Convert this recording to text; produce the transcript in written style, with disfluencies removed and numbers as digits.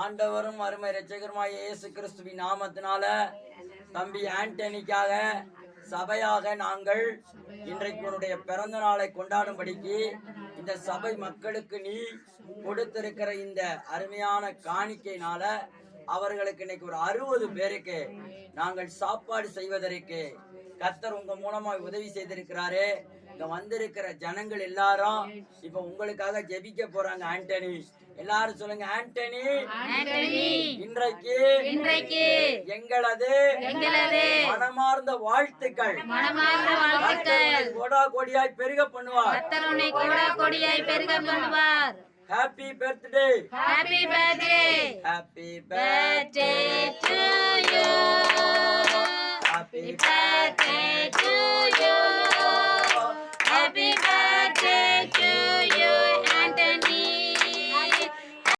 ஆண்டவரும் அருமை இரட்சகருமாய் இயேசு கிறிஸ்துவின் நாமத்தினால தம்பி ஆண்டனிக்காக சபையாக நாங்கள் இன்றைக்கு உன்னுடைய பிறந்த நாளை கொண்டாடும்படிக்கு இந்த சபை மக்களுக்கு நீ கொடுத்திருக்கிற இந்த அருமையான காணிக்கையினால அவர்களுக்கு இன்னைக்கு ஒரு 60 பேருக்கு நாங்கள் சாப்பாடு செய்வதற்கு கர்த்தர் உங்க மூலமா உதவி செய்திருக்கிறாரு. இங்க வந்திருக்கிற ஜனங்கள் எல்லாரும் இப்ப உங்களுக்காக ஜெபிக்க போறாங்க. ஆண்டனி எல்லாரும் சொல்லுங்க. ஆண்டனி இன்றைக்கு எங்களது மனமார்ந்த வாழ்த்துக்கள் கோடா கோடியாய் பெருக பண்ணுவார். Happy birthday. Happy birthday. Happy birthday to you. Happy birthday to you. Happy birthday.